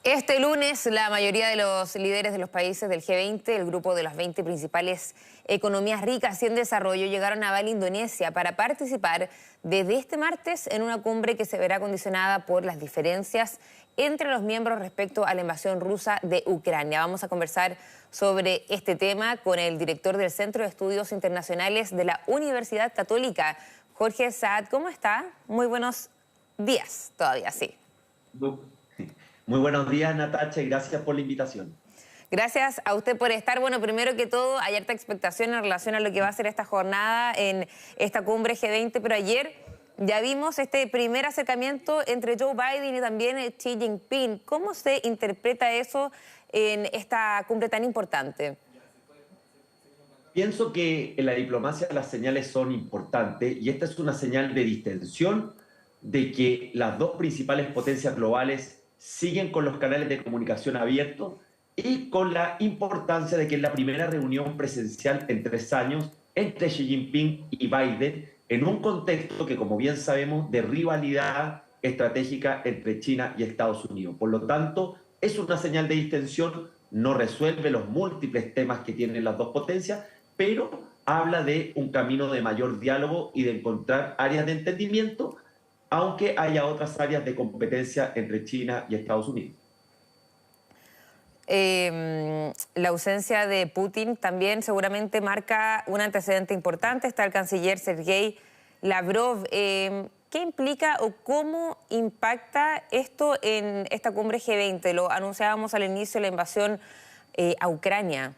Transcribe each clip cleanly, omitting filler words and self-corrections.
Este lunes, la mayoría de los líderes de los países del G20, el grupo de las 20 principales economías ricas y en desarrollo, llegaron a Bali, Indonesia, para participar desde este martes en una cumbre que se verá condicionada por las diferencias entre los miembros respecto a la invasión rusa de Ucrania. Vamos a conversar sobre este tema con el director del Centro de Estudios Internacionales de la Universidad Católica, Jorge Saad. ¿Cómo está? Muy buenos días todavía, sí. Muy buenos días, Natacha, y gracias por la invitación. Gracias a usted por estar. Bueno, primero que todo, hay harta expectación en relación a lo que va a ser esta jornada en esta cumbre G20, pero ayer ya vimos este primer acercamiento entre Joe Biden y también Xi Jinping. ¿Cómo se interpreta eso en esta cumbre tan importante? Pienso que en la diplomacia las señales son importantes y esta es una señal de distensión de que las dos principales potencias globales siguen con los canales de comunicación abiertos y con la importancia de que es la primera reunión presencial en 3 años entre Xi Jinping y Biden en un contexto que, como bien sabemos, de rivalidad estratégica entre China y Estados Unidos. Por lo tanto, es una señal de distensión, no resuelve los múltiples temas que tienen las dos potencias, pero habla de un camino de mayor diálogo y de encontrar áreas de entendimiento, aunque haya otras áreas de competencia entre China y Estados Unidos. La ausencia de Putin también seguramente marca un antecedente importante. Está el canciller Sergei Lavrov. ¿Qué implica o cómo impacta esto en esta cumbre G20? Lo anunciábamos al inicio, la invasión a Ucrania.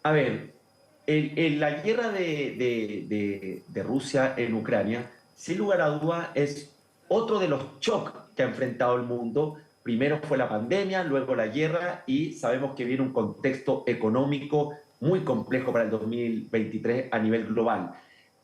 A ver, la guerra de Rusia en Ucrania, sin lugar a duda, es otro de los shocks que ha enfrentado el mundo. Primero fue la pandemia, luego la guerra y sabemos que viene un contexto económico muy complejo para el 2023 a nivel global.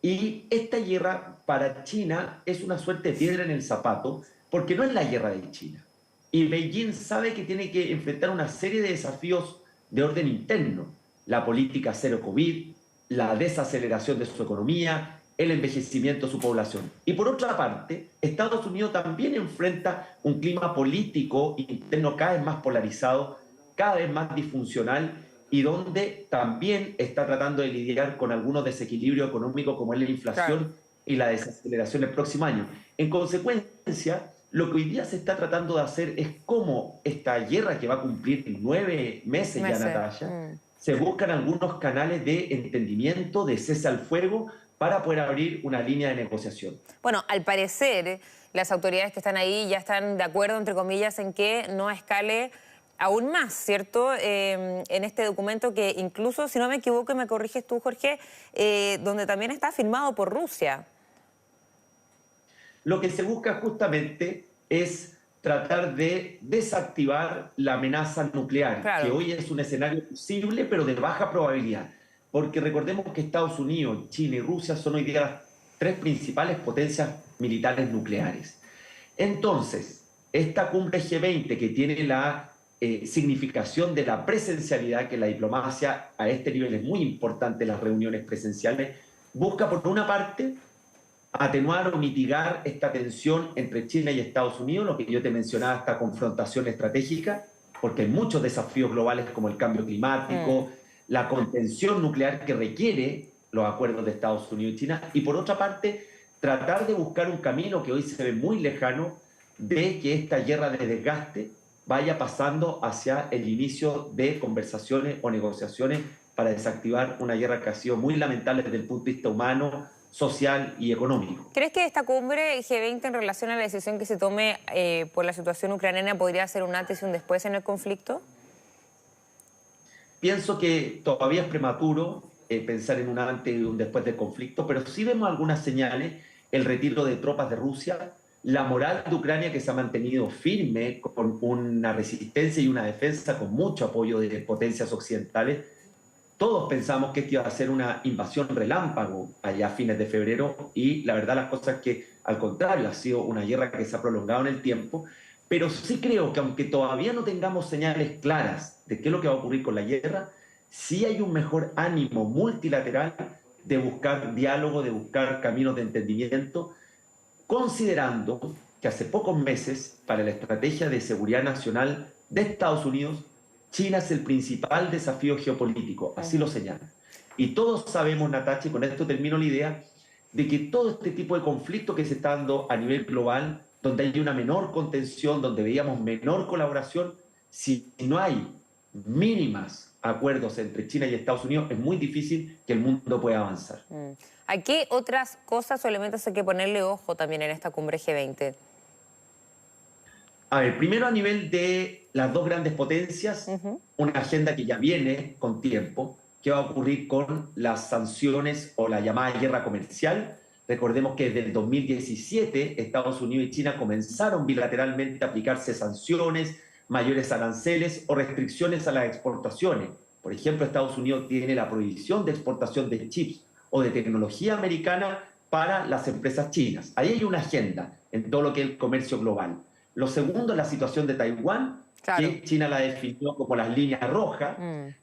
Y esta guerra para China es una suerte de piedra en el zapato porque no es la guerra de China. Y Beijing sabe que tiene que enfrentar una serie de desafíos de orden interno: la política cero COVID, la desaceleración de su economía, el envejecimiento de su población. Y por otra parte, Estados Unidos también enfrenta un clima político interno cada vez más polarizado, cada vez más disfuncional y donde también está tratando de lidiar con algunos desequilibrios económicos como es la inflación Claro. y la desaceleración el próximo año. En consecuencia, lo que hoy día se está tratando de hacer es cómo esta guerra que va a cumplir 9 meses ya, Natalia, se buscan algunos canales de entendimiento, de cese al fuego, para poder abrir una línea de negociación. Bueno, al parecer, las autoridades que están ahí ya están de acuerdo, entre comillas, en que no escale aún más, ¿cierto? En este documento que incluso, si no me equivoco, y me corriges tú, Jorge, donde también está firmado por Rusia. Lo que se busca justamente es tratar de desactivar la amenaza nuclear, que Claro. hoy es un escenario posible, pero de baja probabilidad. Porque recordemos que Estados Unidos, China y Rusia son hoy día las 3 principales potencias militares nucleares. Entonces, esta cumbre G20, que tiene la significación de la presencialidad, que la diplomacia a este nivel es muy importante, las reuniones presenciales, busca por una parte atenuar o mitigar esta tensión entre China y Estados Unidos, lo que yo te mencionaba, esta confrontación estratégica, porque hay muchos desafíos globales como el cambio climático, la contención nuclear que requiere los acuerdos de Estados Unidos y China, y por otra parte, tratar de buscar un camino que hoy se ve muy lejano de que esta guerra de desgaste vaya pasando hacia el inicio de conversaciones o negociaciones para desactivar una guerra que ha sido muy lamentable desde el punto de vista humano, social y económico. ¿Crees que esta cumbre G20 en relación a la decisión que se tome por la situación ucraniana podría ser un antes y un después en el conflicto? Pienso que todavía es prematuro pensar en un antes y un después del conflicto, pero sí vemos algunas señales: el retiro de tropas de Rusia, la moral de Ucrania que se ha mantenido firme con una resistencia y una defensa con mucho apoyo de potencias occidentales. Todos pensamos que esto iba a ser una invasión relámpago allá a fines de febrero y la verdad las cosas es que al contrario, ha sido una guerra que se ha prolongado en el tiempo, pero sí creo que aunque todavía no tengamos señales claras de qué es lo que va a ocurrir con la guerra, sí hay un mejor ánimo multilateral de buscar diálogo, de buscar caminos de entendimiento, considerando que hace pocos meses, para la estrategia de seguridad nacional de Estados Unidos, China es el principal desafío geopolítico, así lo señala. Y todos sabemos, Natacha, y con esto termino la idea, de que todo este tipo de conflicto que se está dando a nivel global, donde hay una menor contención, donde veíamos menor colaboración, si no hay mínimas acuerdos entre China y Estados Unidos, es muy difícil que el mundo pueda avanzar. ¿A qué otras cosas o elementos hay que ponerle ojo también en esta cumbre G20? A ver, primero a nivel de las dos grandes potencias, una agenda que ya viene con tiempo, qué va a ocurrir con las sanciones o la llamada guerra comercial. Recordemos que desde el 2017 Estados Unidos y China comenzaron bilateralmente a aplicarse sanciones, mayores aranceles o restricciones a las exportaciones. Por ejemplo, Estados Unidos tiene la prohibición de exportación de chips o de tecnología americana para las empresas chinas. Ahí hay una agenda en todo lo que es el comercio global. Lo segundo es la situación de Taiwán, Claro. que China la definió como las líneas rojas,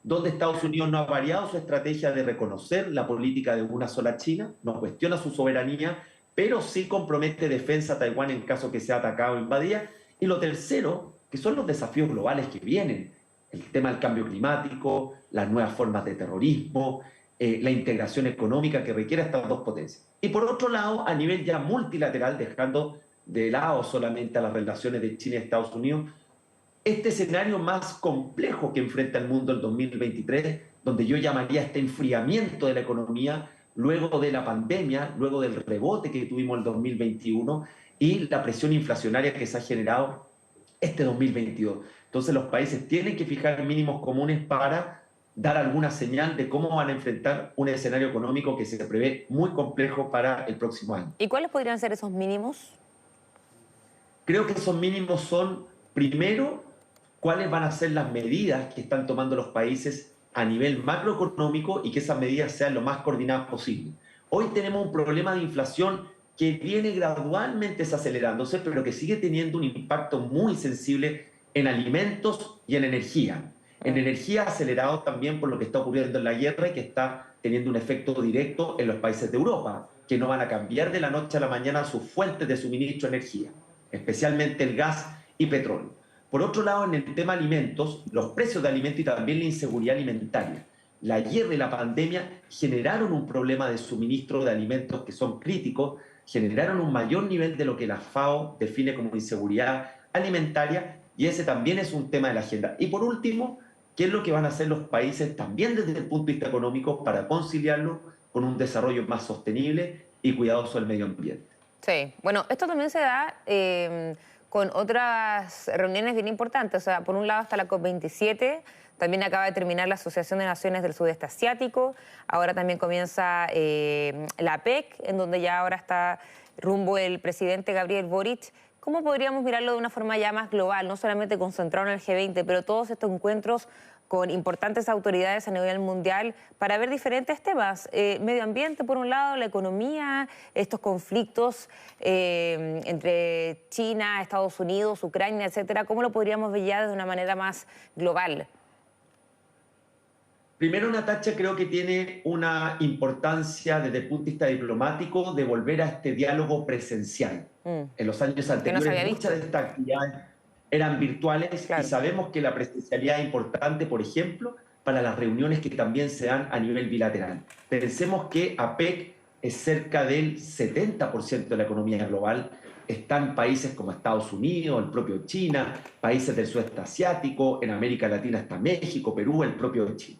donde Estados Unidos no ha variado su estrategia de reconocer la política de una sola China, no cuestiona su soberanía, pero sí compromete defensa a Taiwán en caso que sea atacado o invadida. Y lo tercero, que son los desafíos globales que vienen, el tema del cambio climático, las nuevas formas de terrorismo, la integración económica que requiere estas dos potencias. Y por otro lado, a nivel ya multilateral, dejando de lado solamente a las relaciones de China y Estados Unidos, este escenario más complejo que enfrenta el mundo en 2023, donde yo llamaría este enfriamiento de la economía luego de la pandemia, luego del rebote que tuvimos en el 2021 y la presión inflacionaria que se ha generado este 2022. Entonces los países tienen que fijar mínimos comunes para dar alguna señal de cómo van a enfrentar un escenario económico que se prevé muy complejo para el próximo año. ¿Y cuáles podrían ser esos mínimos? Creo que esos mínimos son, primero, cuáles van a ser las medidas que están tomando los países a nivel macroeconómico y que esas medidas sean lo más coordinadas posible. Hoy tenemos un problema de inflación que viene gradualmente desacelerándose, pero que sigue teniendo un impacto muy sensible en alimentos y en energía. En energía acelerado también por lo que está ocurriendo en la guerra y que está teniendo un efecto directo en los países de Europa, que no van a cambiar de la noche a la mañana sus fuentes de suministro de energía, especialmente el gas y petróleo. Por otro lado, en el tema alimentos, los precios de alimentos y también la inseguridad alimentaria. La guerra y la pandemia generaron un problema de suministro de alimentos que son críticos, generaron un mayor nivel de lo que la FAO define como inseguridad alimentaria, y ese también es un tema de la agenda. Y por último, ¿qué es lo que van a hacer los países también desde el punto de vista económico para conciliarlo con un desarrollo más sostenible y cuidadoso del medio ambiente? Sí, bueno, esto también se da con otras reuniones bien importantes. O sea, por un lado está la COP27, también acaba de terminar la Asociación de Naciones del Sudeste Asiático, ahora también comienza la APEC, en donde ya ahora está rumbo el presidente Gabriel Boric. ¿Cómo podríamos mirarlo de una forma ya más global, no solamente concentrado en el G20, pero todos estos encuentros con importantes autoridades a nivel mundial para ver diferentes temas? Medio ambiente, por un lado, la economía, estos conflictos entre China, Estados Unidos, Ucrania, etcétera. ¿Cómo lo podríamos ver ya de una manera más global? Primero, Natacha, creo que tiene una importancia desde el punto de vista diplomático de volver a este diálogo presencial. En los años anteriores, muchas de estas actividades eran virtuales, claro, y sabemos que la presencialidad es importante, por ejemplo, para las reuniones que también se dan a nivel bilateral. Pensemos que APEC es cerca del 70% de la economía global. Están países como Estados Unidos, el propio China, países del sudeste asiático, en América Latina está México, Perú, el propio Chile.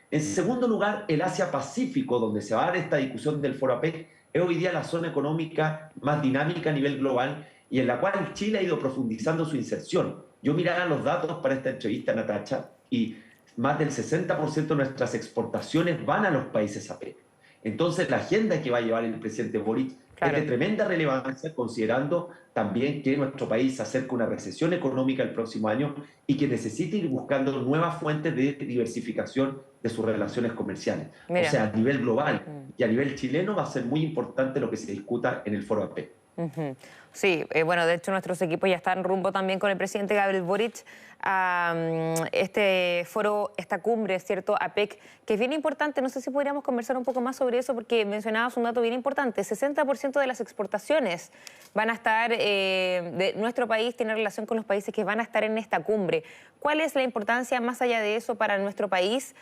En segundo lugar, el Asia-Pacífico, donde se va a dar esta discusión del Foro APEC, es hoy día la zona económica más dinámica a nivel global y en la cual Chile ha ido profundizando su inserción. Yo miraba los datos para esta entrevista, Natacha, y más del 60% de nuestras exportaciones van a los países APEC. Entonces, la agenda que va a llevar el presidente Boric es de tremenda relevancia, considerando también que nuestro país se acerca a una recesión económica el próximo año y que necesita ir buscando nuevas fuentes de diversificación de sus relaciones comerciales. Mira. O sea, a nivel global y a nivel chileno va a ser muy importante lo que se discuta en el Foro APEC. O Sí, bueno, de hecho nuestros equipos ya están rumbo también con el presidente Gabriel Boric a este foro, esta cumbre, ¿cierto? APEC, que es bien importante. No sé si podríamos conversar un poco más sobre eso porque mencionabas un dato bien importante. 60% de las exportaciones van a estar, de nuestro país tiene relación con los países que van a estar en esta cumbre. ¿Cuál es la importancia más allá de eso para nuestro país,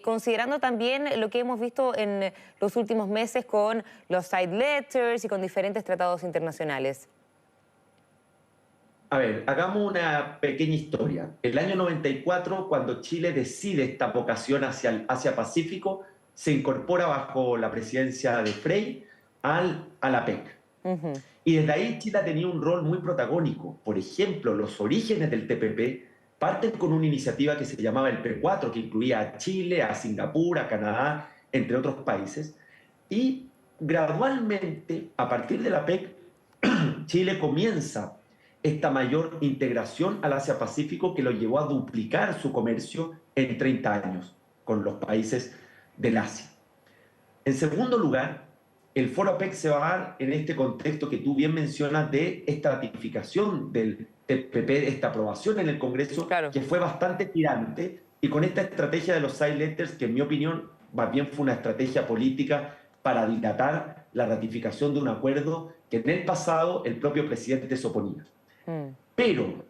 considerando también lo que hemos visto en los últimos meses con los side letters y con diferentes tratados internacionales? A ver, hagamos una pequeña historia. El año 94, cuando Chile decide esta vocación hacia el Asia-Pacífico, se incorpora bajo la presidencia de Frei a la PEC. Ujú. Y desde ahí Chile ha tenido un rol muy protagónico. Por ejemplo, los orígenes del TPP parten con una iniciativa que se llamaba el P4, que incluía a Chile, a Singapur, a Canadá, entre otros países. Y gradualmente, a partir de la PEC, Chile comienza esta mayor integración al Asia-Pacífico que lo llevó a duplicar su comercio en 30 años con los países del Asia. En segundo lugar, el Foro APEC se va a dar en este contexto que tú bien mencionas de esta ratificación del TPP, esta aprobación en el Congreso, Claro. que fue bastante tirante, y con esta estrategia de los side letters, que en mi opinión más bien fue una estrategia política para dilatar la ratificación de un acuerdo que en el pasado el propio presidente se oponía. Mm. Pero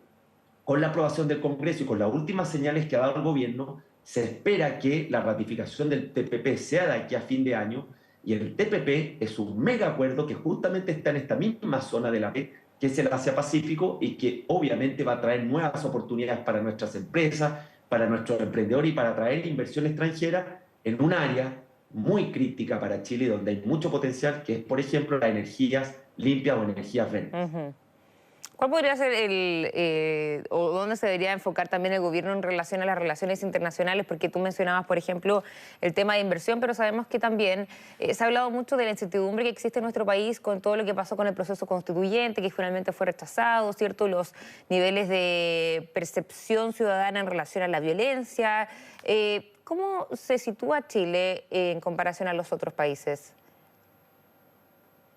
con la aprobación del Congreso y con las últimas señales que ha dado el gobierno, se espera que la ratificación del TPP sea de aquí a fin de año, y el TPP es un mega acuerdo que justamente está en esta misma zona de la PEC, que es el Asia-Pacífico, y que obviamente va a traer nuevas oportunidades para nuestras empresas, para nuestros emprendedores y para atraer inversión extranjera en un área muy crítica para Chile, donde hay mucho potencial, que es, por ejemplo, las energías limpias o energías verdes. Ujú. ¿Cuál podría ser o dónde se debería enfocar también el gobierno en relación a las relaciones internacionales? Porque tú mencionabas, por ejemplo, el tema de inversión, pero sabemos que también se ha hablado mucho de la incertidumbre que existe en nuestro país con todo lo que pasó con el proceso constituyente, que finalmente fue rechazado, ¿cierto? Los niveles de percepción ciudadana en relación a la violencia. ¿Cómo se sitúa Chile en comparación a los otros países?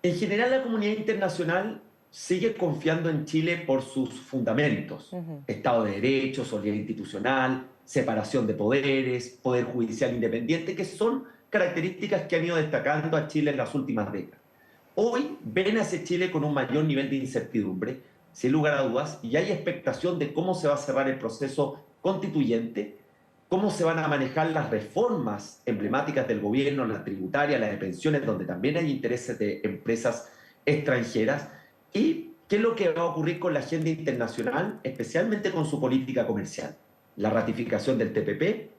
En general, la comunidad internacional sigue confiando en Chile por sus fundamentos: Ujú. Estado de Derecho, solidaridad institucional, separación de poderes, poder judicial independiente, que son características que han ido destacando a Chile en las últimas décadas. Hoy ven a ese Chile con un mayor nivel de incertidumbre, sin lugar a dudas, y hay expectación de cómo se va a cerrar el proceso constituyente, cómo se van a manejar las reformas emblemáticas del gobierno, la tributaria, la de pensiones, donde también hay intereses de empresas extranjeras, y qué es lo que va a ocurrir con la agenda internacional, especialmente con su política comercial. La ratificación del TPP,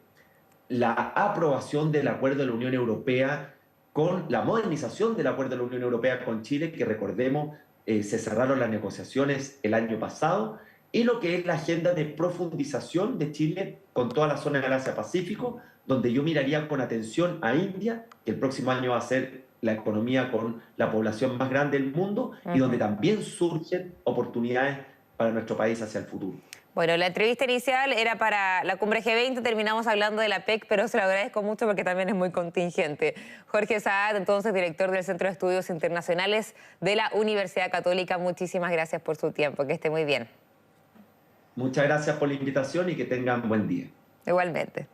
la aprobación del acuerdo de la Unión Europea, con la modernización del acuerdo de la Unión Europea con Chile, que recordemos, se cerraron las negociaciones el año pasado, y lo que es la agenda de profundización de Chile con toda la zona del Asia-Pacífico, donde yo miraría con atención a India, que el próximo año va a ser la economía con la población más grande del mundo, y donde Ujú. también surgen oportunidades para nuestro país hacia el futuro. Bueno, la entrevista inicial era para la cumbre G20, terminamos hablando de la PEC, pero se lo agradezco mucho porque también es muy contingente. Jorge Saad, entonces director del Centro de Estudios Internacionales de la Universidad Católica, muchísimas gracias por su tiempo, que esté muy bien. Muchas gracias por la invitación y que tengan buen día. Igualmente.